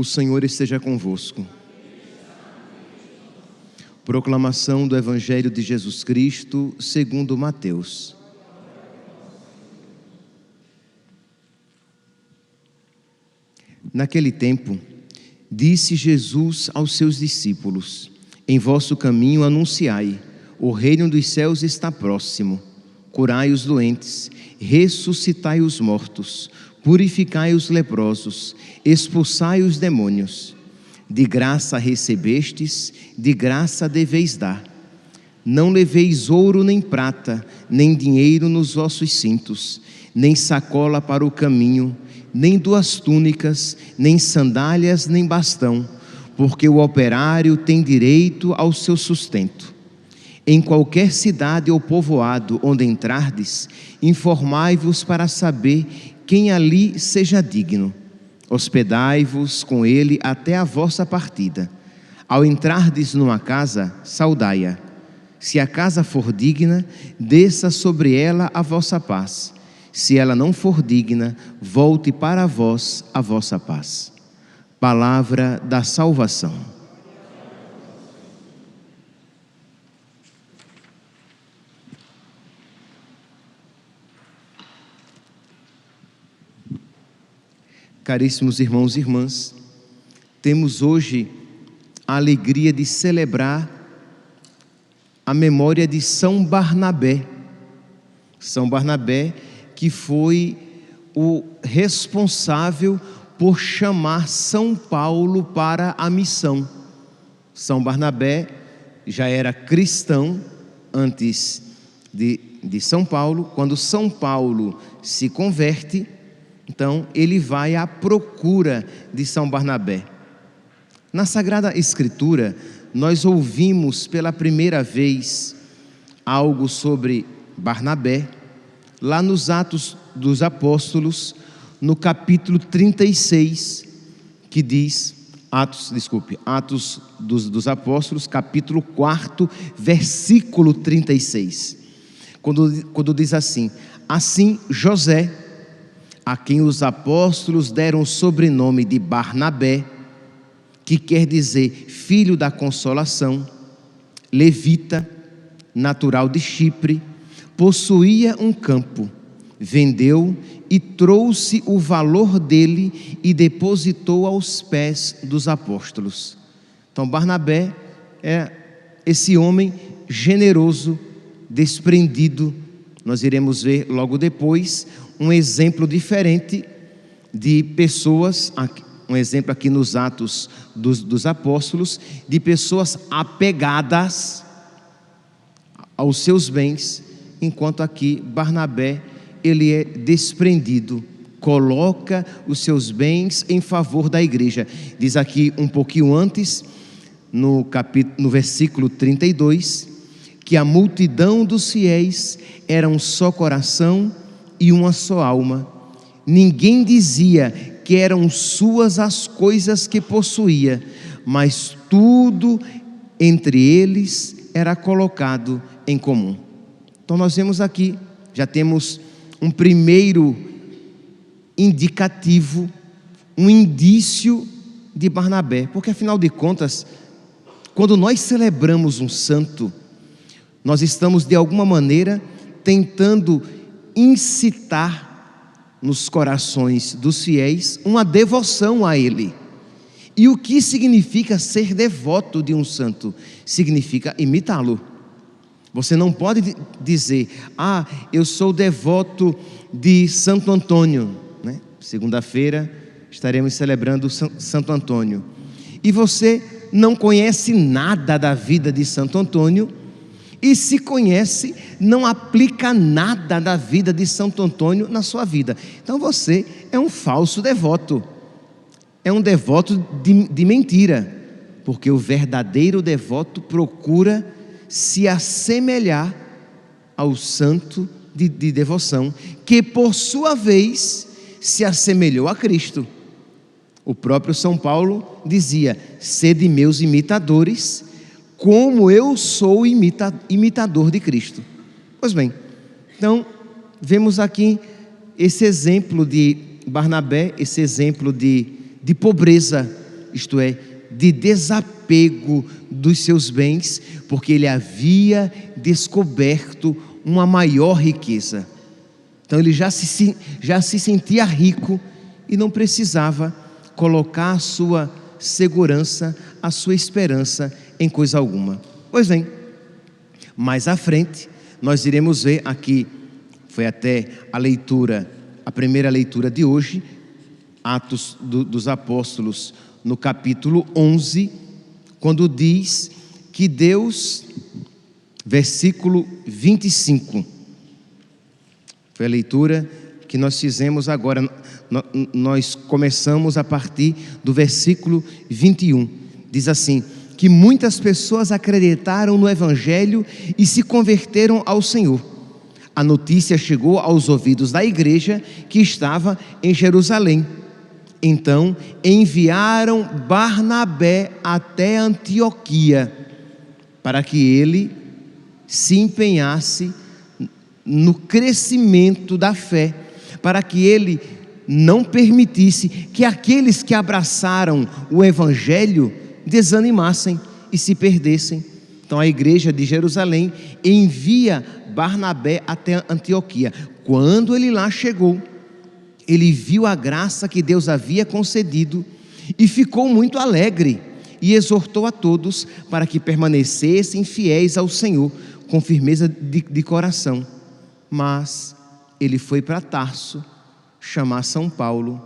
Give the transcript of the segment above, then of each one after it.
O Senhor esteja convosco. Proclamação do Evangelho de Jesus Cristo, segundo Mateus. Naquele tempo, disse Jesus aos seus discípulos: em vosso caminho anunciai, o reino dos céus está próximo. Curai os doentes, ressuscitai os mortos, purificai os leprosos, expulsai os demônios. De graça recebestes, de graça deveis dar. Não leveis ouro nem prata, nem dinheiro nos vossos cintos, nem sacola para o caminho, nem 2 túnicas, nem sandálias, nem bastão, porque o operário tem direito ao seu sustento. Em qualquer cidade ou povoado onde entrardes, informai-vos para saber quem ali seja digno. Hospedai-vos com ele até a vossa partida. Ao entrardes numa casa, saudai-a. Se a casa for digna, desça sobre ela a vossa paz. Se ela não for digna, volte para vós a vossa paz. Palavra da salvação. Caríssimos irmãos e irmãs, temos hoje a alegria de celebrar a memória de São Barnabé. São Barnabé, que foi o responsável por chamar São Paulo para a missão. São Barnabé já era cristão antes de São Paulo. Quando São Paulo se converte, então ele vai à procura de São Barnabé. Na Sagrada Escritura, nós ouvimos pela primeira vez algo sobre Barnabé, lá nos Atos dos Apóstolos, no capítulo 36, que diz, Atos dos Apóstolos, capítulo 4, versículo 36, quando diz assim: assim José, a quem os apóstolos deram o sobrenome de Barnabé, que quer dizer filho da consolação, levita, natural de Chipre, possuía um campo, vendeu e trouxe o valor dele e depositou aos pés dos apóstolos. Então Barnabé é esse homem generoso, desprendido. Nós iremos ver logo depois um exemplo diferente de pessoas, um exemplo aqui nos Atos dos Apóstolos, de pessoas apegadas aos seus bens, enquanto aqui Barnabé, ele é desprendido, coloca os seus bens em favor da igreja. Diz aqui um pouquinho antes, no versículo 32, que a multidão dos fiéis era um só coração e uma só alma. Ninguém dizia que eram suas as coisas que possuía, mas tudo entre eles era colocado em comum. Então nós vemos aqui, já temos um primeiro indicativo, um indício de Barnabé, porque afinal de contas, quando nós celebramos um santo, nós estamos de alguma maneira tentando incitar nos corações dos fiéis uma devoção a ele. E o que significa ser devoto de um santo? Significa imitá-lo. Você não pode dizer: ah, eu sou devoto de Santo Antônio, né? Segunda-feira estaremos celebrando Santo Antônio, e você não conhece nada da vida de Santo Antônio, e se conhece, não aplica nada da vida de Santo Antônio na sua vida. Então você é um falso devoto, é um devoto de mentira, porque o verdadeiro devoto procura se assemelhar ao santo de devoção, que por sua vez se assemelhou a Cristo. O próprio São Paulo dizia: sede meus imitadores, como eu sou imitador de Cristo. Pois bem, então vemos aqui esse exemplo de Barnabé, esse exemplo de pobreza, isto é, de desapego dos seus bens, porque ele havia descoberto uma maior riqueza. Então ele já se sentia rico e não precisava colocar a sua segurança, a sua esperança em coisa alguma. Pois bem, mais à frente nós iremos ver aqui, foi até a primeira leitura de hoje, Atos dos Apóstolos, no capítulo 11, quando diz que Deus, versículo 25, foi a leitura que nós fizemos agora, nós começamos a partir do versículo 21, diz assim, que muitas pessoas acreditaram no Evangelho e se converteram ao Senhor. A notícia chegou aos ouvidos da igreja que estava em Jerusalém. Então enviaram Barnabé até Antioquia, para que ele se empenhasse no crescimento da fé, para que ele não permitisse que aqueles que abraçaram o Evangelho desanimassem e se perdessem. Então a igreja de Jerusalém envia Barnabé até Antioquia. Quando ele lá chegou, ele viu a graça que Deus havia concedido e ficou muito alegre e exortou a todos para que permanecessem fiéis ao Senhor com firmeza de coração. Mas ele foi para Tarso chamar São Paulo,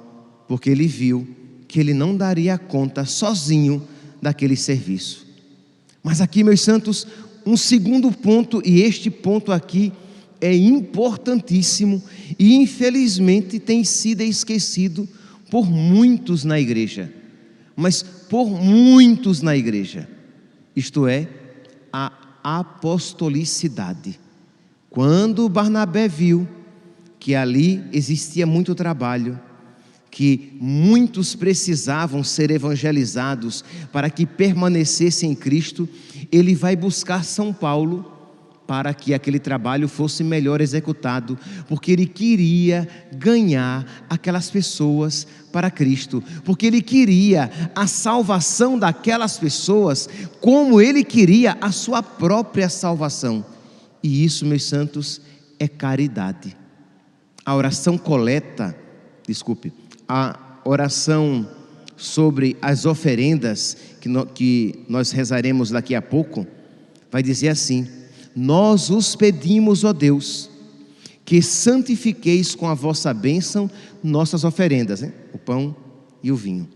porque ele viu que ele não daria conta sozinho daquele serviço. Mas aqui, meus santos, um segundo ponto, e este ponto aqui é importantíssimo e infelizmente tem sido esquecido por muitos na igreja, mas por muitos na igreja, isto é, a apostolicidade. Quando Barnabé viu que ali existia muito trabalho, que muitos precisavam ser evangelizados para que permanecessem em Cristo, ele vai buscar São Paulo para que aquele trabalho fosse melhor executado, porque ele queria ganhar aquelas pessoas para Cristo, porque ele queria a salvação daquelas pessoas, como ele queria a sua própria salvação. E isso, meus santos, é caridade. A oração sobre as oferendas, que nós rezaremos daqui a pouco, vai dizer assim: nós os pedimos, ó Deus, que santifiqueis com a vossa bênção nossas oferendas, o pão e o vinho,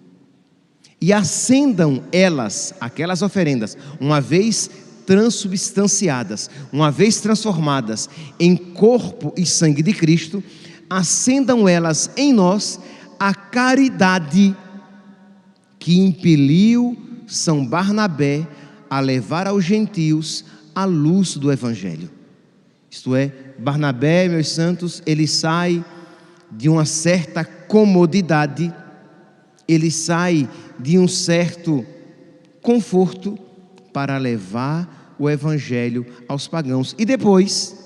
e acendam elas, aquelas oferendas, uma vez transubstanciadas, uma vez transformadas em corpo e sangue de Cristo, acendam elas em nós a caridade que impeliu São Barnabé a levar aos gentios a luz do Evangelho. Isto é, Barnabé, meus santos, ele sai de uma certa comodidade, ele sai de um certo conforto para levar o Evangelho aos pagãos. E depois,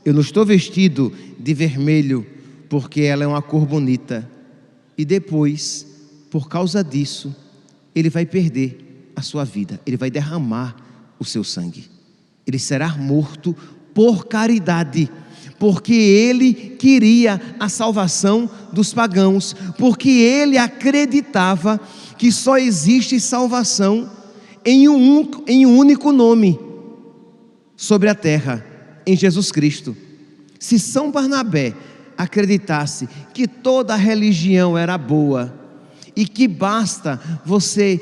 eu não estou vestido de vermelho porque ela é uma cor bonita, e depois, por causa disso, ele vai perder a sua vida, ele vai derramar o seu sangue, ele será morto por caridade, porque ele queria a salvação dos pagãos, porque ele acreditava que só existe salvação em um único nome sobre a terra, em Jesus Cristo. Se São Barnabé acreditasse que toda religião era boa e que basta você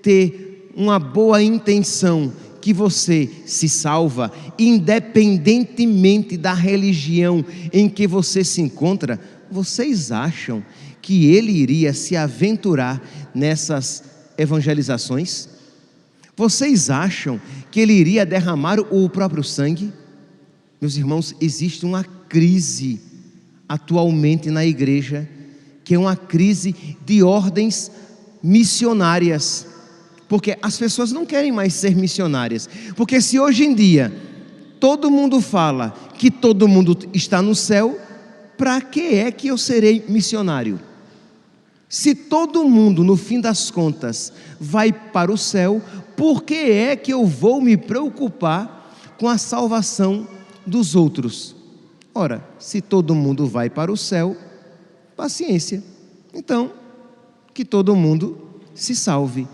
ter uma boa intenção que você se salva, independentemente da religião em que você se encontra, vocês acham que ele iria se aventurar nessas evangelizações? Vocês acham que ele iria derramar o próprio sangue? Meus irmãos, existe uma crise atualmente na igreja, que é uma crise de ordens missionárias, porque as pessoas não querem mais ser missionárias, porque se hoje em dia todo mundo fala que todo mundo está no céu, para que é que eu serei missionário? Se todo mundo, no fim das contas, vai para o céu, por que é que eu vou me preocupar com a salvação dos outros? Ora, se todo mundo vai para o céu, paciência. Então, que todo mundo se salve.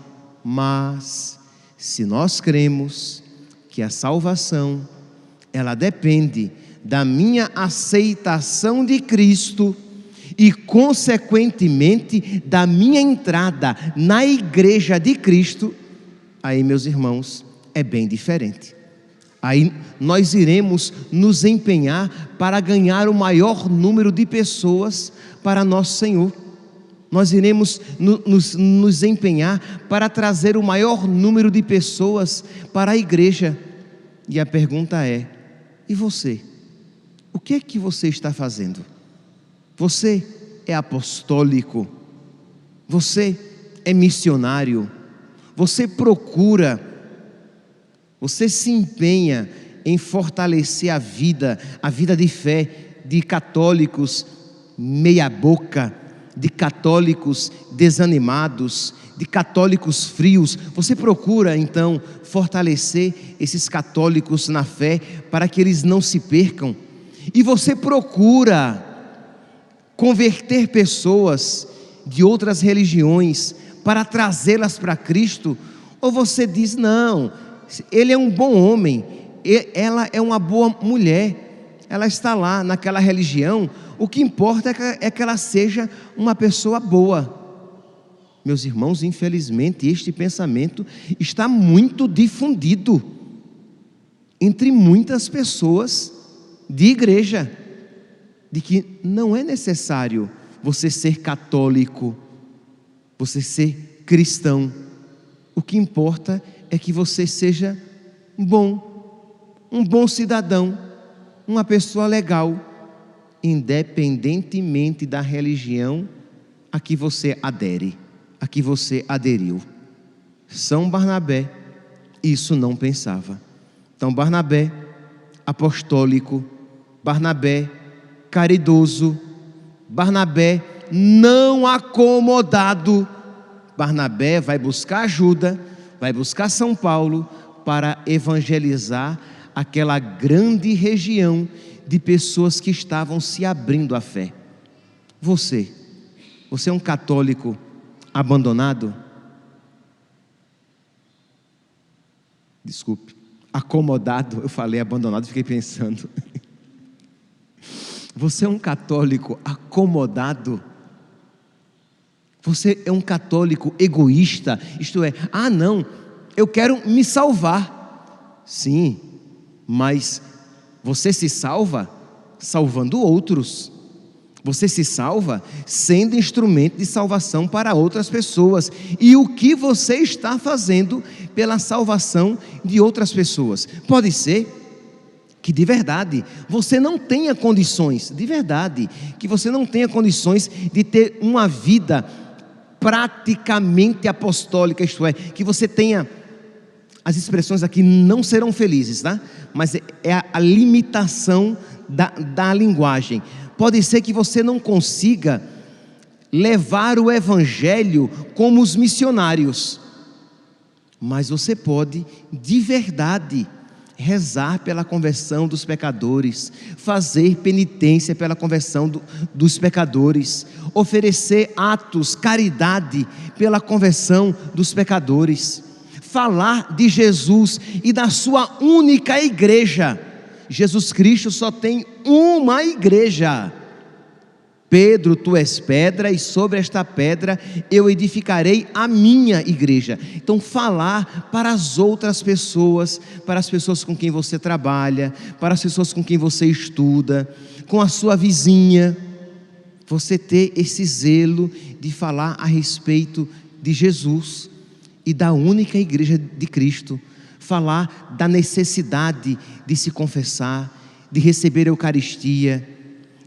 Mas, se nós cremos que a salvação, ela depende da minha aceitação de Cristo e, consequentemente, da minha entrada na igreja de Cristo, aí, meus irmãos, é bem diferente. Aí nós iremos nos empenhar para ganhar o maior número de pessoas para nosso Senhor. Nós iremos nos empenhar para trazer o maior número de pessoas para a igreja. E a pergunta é: e você? O que é que você está fazendo? Você é apostólico? Você é missionário? Você procura, você se empenha em fortalecer a vida de fé de católicos meia boca, de católicos desanimados, de católicos frios? Você procura então fortalecer esses católicos na fé para que eles não se percam? E você procura converter pessoas de outras religiões para trazê-las para Cristo? Ou você diz: não, ele é um bom homem, ela é uma boa mulher, ela está lá naquela religião, o que importa é que ela seja uma pessoa boa? Meus irmãos, infelizmente este pensamento está muito difundido entre muitas pessoas de igreja, de que não é necessário você ser católico, você ser cristão. O que importa é que você seja um bom cidadão, uma pessoa legal, independentemente da religião a que você adere, a que você aderiu. São Barnabé isso não pensava. Então Barnabé, apostólico, Barnabé, caridoso, Barnabé, não acomodado, Barnabé vai buscar ajuda, vai buscar São Paulo para evangelizar aquela grande região de pessoas que estavam se abrindo à fé. Você é um católico abandonado? Desculpe, acomodado, eu falei abandonado, fiquei pensando. Você é um católico acomodado? Você é um católico egoísta? Isto é, não, eu quero me salvar. Sim, mas você se salva salvando outros. Você se salva sendo instrumento de salvação para outras pessoas. E o que você está fazendo pela salvação de outras pessoas? Pode ser que de verdade você não tenha condições, de verdade, que você não tenha condições de ter uma vida praticamente apostólica, isto é, que você tenha, as expressões aqui não serão felizes, tá? Mas é a limitação da linguagem. Pode ser que você não consiga levar o evangelho como os missionários, mas você pode de verdade rezar pela conversão dos pecadores, fazer penitência pela conversão dos pecadores, oferecer atos, caridade pela conversão dos pecadores, falar de Jesus e da sua única igreja. Jesus Cristo só tem uma igreja. Pedro, tu és pedra, e sobre esta pedra eu edificarei a minha igreja. Então falar para as outras pessoas, para as pessoas com quem você trabalha, para as pessoas com quem você estuda, com a sua vizinha, você ter esse zelo de falar a respeito de Jesus e da única igreja de Cristo, falar da necessidade de se confessar, de receber a Eucaristia,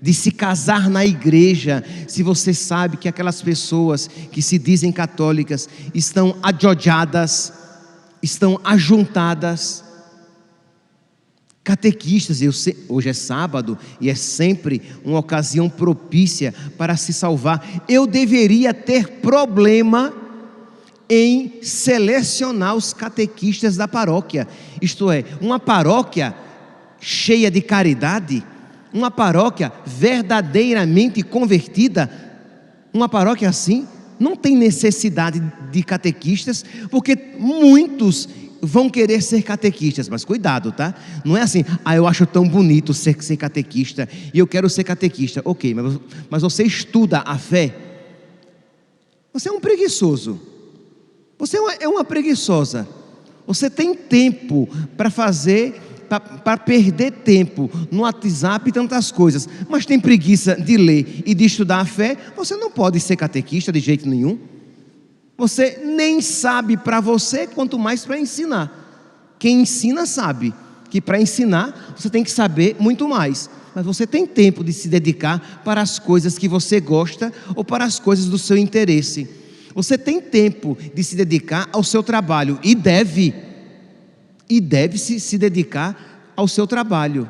de se casar na igreja. Se você sabe que aquelas pessoas que se dizem católicas estão adjojadas, estão ajuntadas, Catequistas, hoje é sábado e é sempre uma ocasião propícia para se salvar. Eu deveria ter problema em selecionar os catequistas da paróquia. Isto é, uma paróquia cheia de caridade, uma paróquia verdadeiramente convertida, uma paróquia assim não tem necessidade de catequistas, porque muitos vão querer ser catequistas, mas cuidado, tá? Não é assim, eu acho tão bonito ser catequista e eu quero ser catequista. Ok, mas você estuda a fé? Você é um preguiçoso, você é uma preguiçosa. Você tem tempo para fazer, para perder tempo no WhatsApp e tantas coisas, mas tem preguiça de ler e de estudar a fé. Você não pode ser catequista de jeito nenhum. Você nem sabe para você, quanto mais para ensinar. Quem ensina sabe que para ensinar você tem que saber muito mais. Mas você tem tempo de se dedicar para as coisas que você gosta ou para as coisas do seu interesse. Você tem tempo de se dedicar ao seu trabalho e deve se dedicar ao seu trabalho.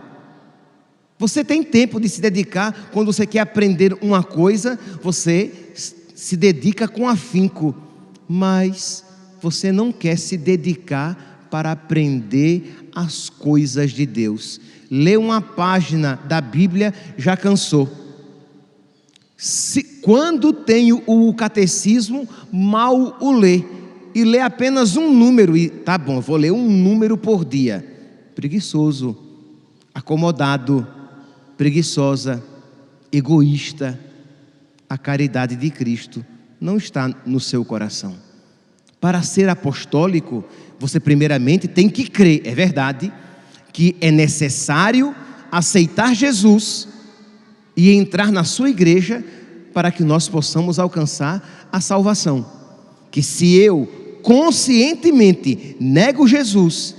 Você tem tempo de se dedicar quando você quer aprender uma coisa, você se dedica com afinco. Mas você não quer se dedicar para aprender as coisas de Deus. Ler uma página da Bíblia já cansou. Quando tem o catecismo, mal o lê. E lê apenas um número. E tá bom, eu vou ler um número por dia. Preguiçoso, acomodado, preguiçosa, egoísta. A caridade de Cristo não está no seu coração. Para ser apostólico, você primeiramente tem que crer, é verdade, que é necessário aceitar Jesus e entrar na sua igreja para que nós possamos alcançar a salvação. Que se eu conscientemente nego Jesus,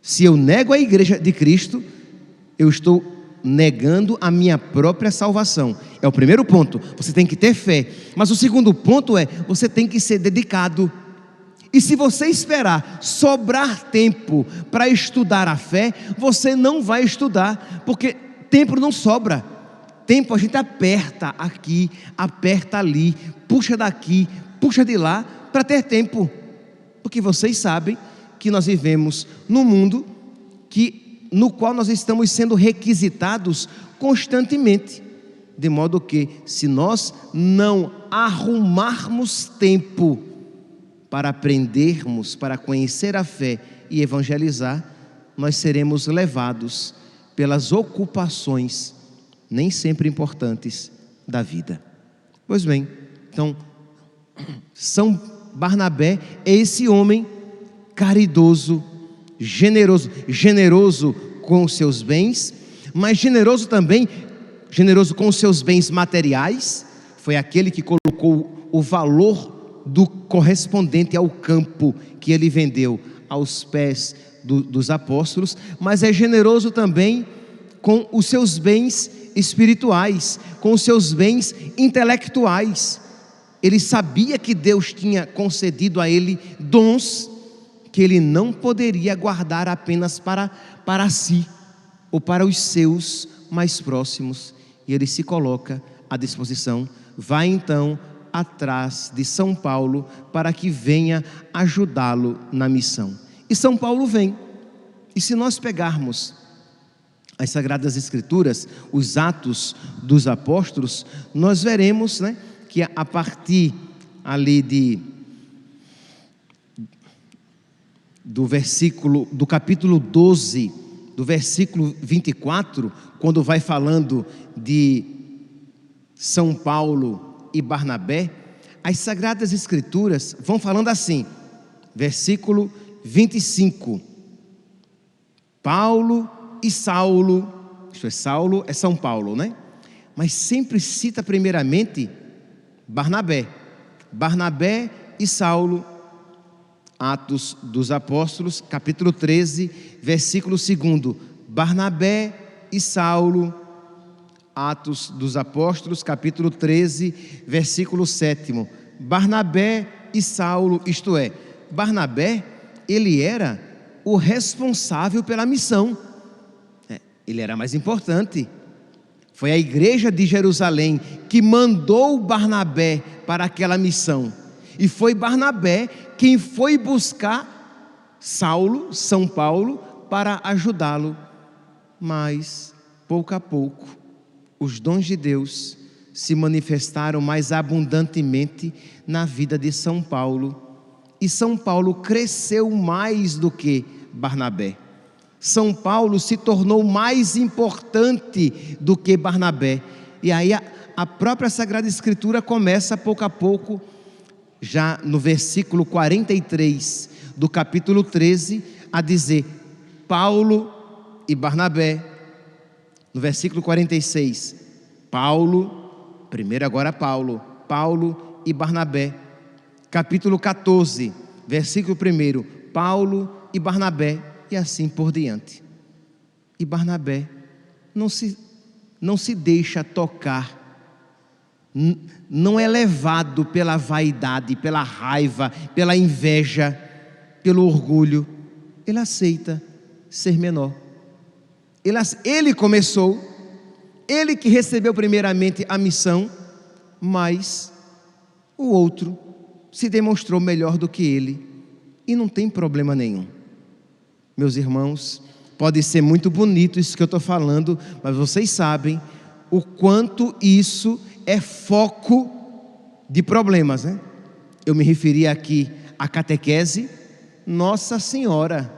se eu nego a igreja de Cristo, eu estou negando a minha própria salvação. É o primeiro ponto, você tem que ter fé. Mas o segundo ponto é, você tem que ser dedicado. E se você esperar sobrar tempo para estudar a fé, você não vai estudar, porque tempo não sobra. Tempo a gente aperta aqui, aperta ali, puxa daqui, puxa de lá, para ter tempo. Porque vocês sabem que nós vivemos num mundo no qual nós estamos sendo requisitados constantemente. De modo que, se nós não arrumarmos tempo para aprendermos, para conhecer a fé e evangelizar, nós seremos levados pelas ocupações, nem sempre importantes, da vida. Pois bem, então, São Barnabé é esse homem caridoso, generoso com os seus bens, mas generoso com os seus bens materiais. Foi aquele que colocou o valor do correspondente ao campo que ele vendeu aos pés dos apóstolos, mas é generoso também com os seus bens espirituais, com os seus bens intelectuais. Ele sabia que Deus tinha concedido a ele dons que ele não poderia guardar apenas para si ou para os seus mais próximos, e ele se coloca à disposição. Vai então atrás de São Paulo para que venha ajudá-lo na missão. E São Paulo vem. E se nós pegarmos as Sagradas Escrituras, os Atos dos Apóstolos, nós veremos, que a partir ali do capítulo 12, do versículo 24, quando vai falando de São Paulo e Barnabé, as Sagradas Escrituras vão falando assim, versículo 25, Paulo e Saulo, isto é, Saulo é São Paulo, mas sempre cita primeiramente Barnabé e Saulo. Atos dos Apóstolos, capítulo 13, versículo 2, Barnabé e Saulo. Atos dos Apóstolos, capítulo 13, versículo 7, Barnabé e Saulo, isto é, Barnabé, ele era o responsável pela missão. Ele era mais importante. Foi a igreja de Jerusalém que mandou Barnabé para aquela missão. E foi Barnabé quem foi buscar Saulo, São Paulo, para ajudá-lo. Mas, pouco a pouco, os dons de Deus se manifestaram mais abundantemente na vida de São Paulo. E São Paulo cresceu mais do que Barnabé. São Paulo se tornou mais importante do que Barnabé. E aí a própria Sagrada Escritura começa pouco a pouco, já no versículo 43 do capítulo 13, a dizer: Paulo e Barnabé. No versículo 46, Paulo, primeiro agora Paulo e Barnabé. Capítulo 14, versículo 1, Paulo e Barnabé, e assim por diante. E Barnabé não se deixa tocar, não é levado pela vaidade, pela raiva, pela inveja, pelo orgulho. Ele aceita ser menor. Ele começou, ele que recebeu primeiramente a missão, mas o outro se demonstrou melhor do que ele, e não tem problema nenhum. Meus irmãos, pode ser muito bonito isso que eu estou falando, mas vocês sabem o quanto isso é foco de problemas, né? Eu me referi aqui à catequese. Nossa Senhora,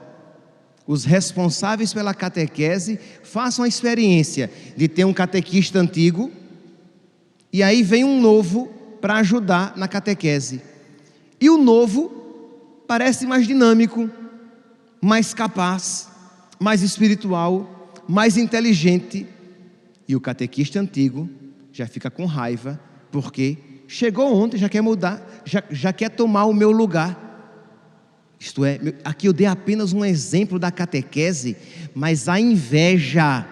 os responsáveis pela catequese façam a experiência de ter um catequista antigo e aí vem um novo para ajudar na catequese. E o novo parece mais dinâmico, mais capaz, mais espiritual, mais inteligente. E o catequista antigo já fica com raiva, porque chegou ontem, já quer mudar, já quer tomar o meu lugar. Isto é, aqui eu dei apenas um exemplo da catequese, mas a inveja,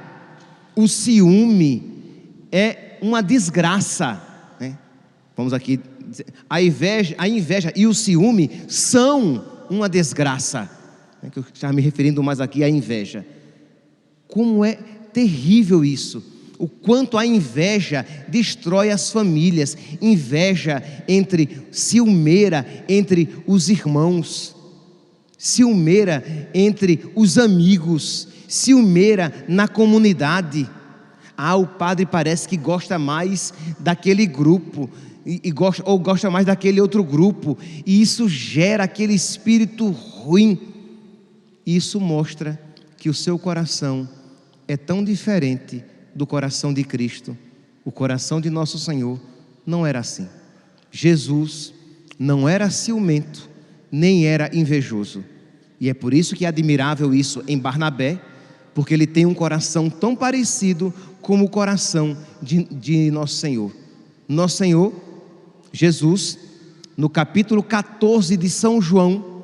o ciúme é uma desgraça, né? Vamos aqui dizer, a inveja e o ciúme são uma desgraça, né? Que eu estava me referindo mais aqui à inveja. Como é terrível isso, o quanto a inveja destrói as famílias, inveja ciumeira entre os irmãos, ciumeira entre os amigos, ciumeira na comunidade. O padre parece que gosta mais daquele grupo, ou gosta mais daquele outro grupo, e isso gera aquele espírito ruim. Isso mostra que o seu coração é tão diferente do coração de Cristo. O coração de nosso Senhor não era assim. Jesus não era ciumento, nem era invejoso. E é por isso que é admirável isso em Barnabé, porque ele tem um coração tão parecido como o coração de nosso Senhor. Nosso Senhor Jesus, no capítulo 14 de São João,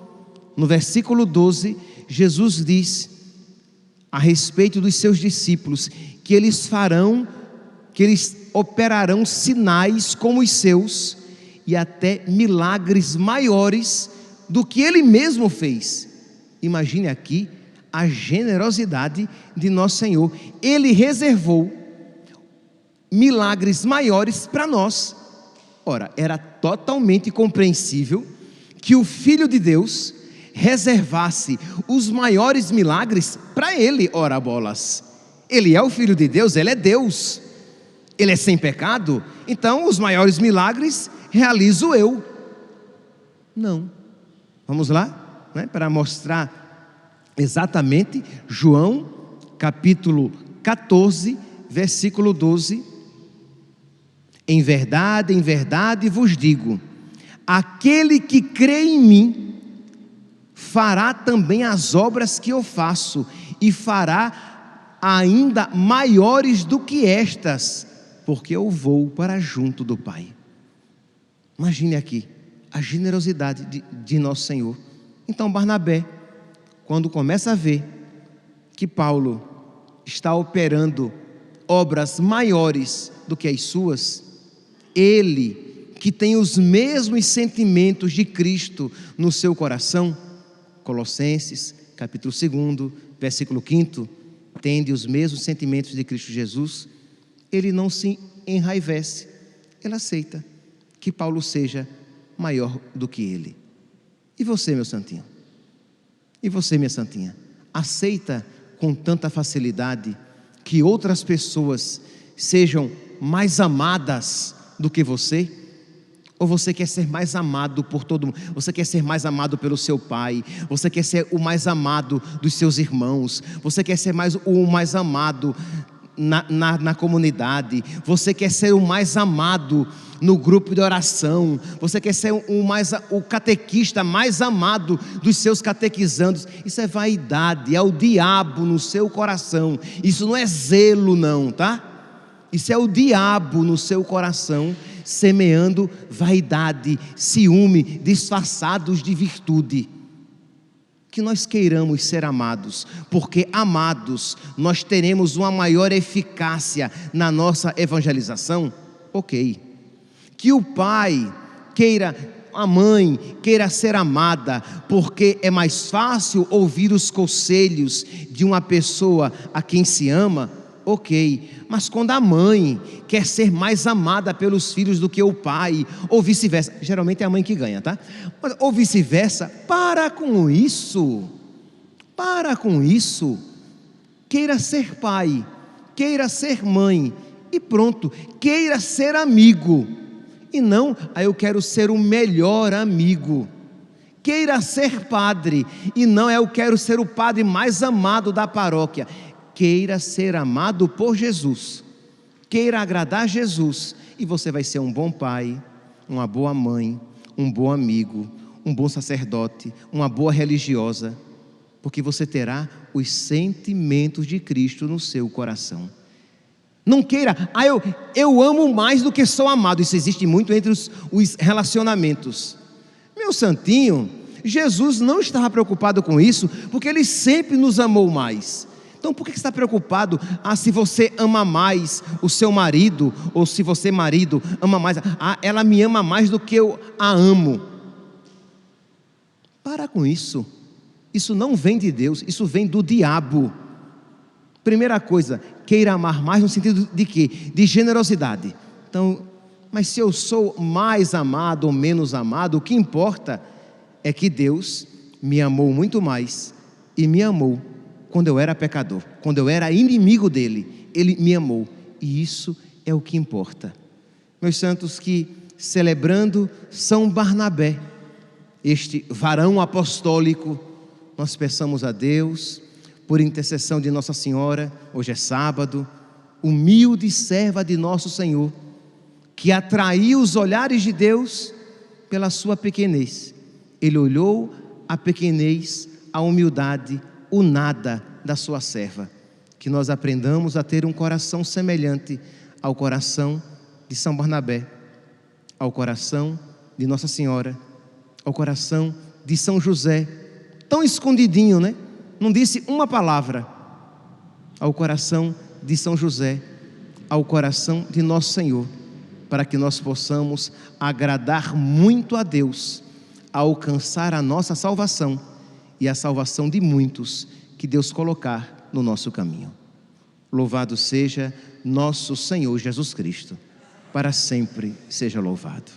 no versículo 12, Jesus diz a respeito dos seus discípulos que eles operarão sinais como os seus e até milagres maiores do que ele mesmo fez. Imagine aqui a generosidade de nosso Senhor. Ele reservou milagres maiores para nós. Ora, era totalmente compreensível que o Filho de Deus reservasse os maiores milagres para ele. Ora bolas, ele é o Filho de Deus, ele é Deus, ele é sem pecado, então os maiores milagres realizo eu. Não, vamos lá, né, para mostrar exatamente. João capítulo 14 versículo 12: em verdade vos digo, aquele que crê em mim fará também as obras que eu faço, e fará ainda maiores do que estas, porque eu vou para junto do Pai. Imagine aqui a generosidade de nosso Senhor. Então Barnabé, quando começa a ver que Paulo está operando obras maiores do que as suas, ele que tem os mesmos sentimentos de Cristo no seu coração, Colossenses capítulo 2, versículo 5, tende os mesmos sentimentos de Cristo Jesus, ele não se enraivece, ele aceita que Paulo seja maior do que ele. E você, meu santinho? E você, minha santinha? Aceita com tanta facilidade que outras pessoas sejam mais amadas do que você? Ou você quer ser mais amado por todo mundo? Você quer ser mais amado pelo seu pai? Você quer ser o mais amado dos seus irmãos? Você quer ser o mais amado na comunidade? Você quer ser o mais amado no grupo de oração? Você quer ser o catequista mais amado dos seus catequizandos? Isso é vaidade, é o diabo no seu coração. Isso não é zelo não, tá? Isso é o diabo no seu coração, semeando vaidade, ciúme, disfarçados de virtude. Que nós queiramos ser amados, porque amados, nós teremos uma maior eficácia na nossa evangelização, ok. Que o pai queira, a mãe queira ser amada, porque é mais fácil ouvir os conselhos de uma pessoa a quem se ama, ok. Mas quando a mãe quer ser mais amada pelos filhos do que o pai, ou vice-versa, geralmente é a mãe que ganha, tá? Ou vice-versa, para com isso, queira ser pai, queira ser mãe, e pronto, queira ser amigo, e não, eu quero ser o melhor amigo. Queira ser padre, e não, eu quero ser o padre mais amado da paróquia. Queira ser amado por Jesus, queira agradar Jesus, e você vai ser um bom pai, uma boa mãe, um bom amigo, um bom sacerdote, uma boa religiosa, porque você terá os sentimentos de Cristo no seu coração. Não queira, eu amo mais do que sou amado. Isso existe muito entre os relacionamentos. Meu santinho, Jesus não estava preocupado com isso, porque Ele sempre nos amou mais. Então por que você está preocupado? Se você ama mais o seu marido, ou se você marido ama mais, ela me ama mais do que eu a amo. Para com isso. Isso não vem de Deus, isso vem do diabo. Primeira coisa, queira amar mais no sentido de quê? De generosidade. Então, mas se eu sou mais amado ou menos amado, o que importa é que Deus me amou muito mais, e me amou quando eu era pecador, quando eu era inimigo dele, Ele me amou, e isso é o que importa. Meus santos, que celebrando São Barnabé, este varão apostólico, nós peçamos a Deus, por intercessão de Nossa Senhora, hoje é sábado, humilde serva de nosso Senhor, que atraiu os olhares de Deus pela sua pequenez. Ele olhou a pequenez, a humildade, o nada da sua serva. Que nós aprendamos a ter um coração semelhante ao coração de São Barnabé, ao coração de Nossa Senhora, ao coração de São José, tão escondidinho, né? Não disse uma palavra. Ao coração de São José, ao coração de Nosso Senhor, para que nós possamos agradar muito a Deus, alcançar a nossa salvação e a salvação de muitos que Deus colocar no nosso caminho. Louvado seja nosso Senhor Jesus Cristo, para sempre seja louvado.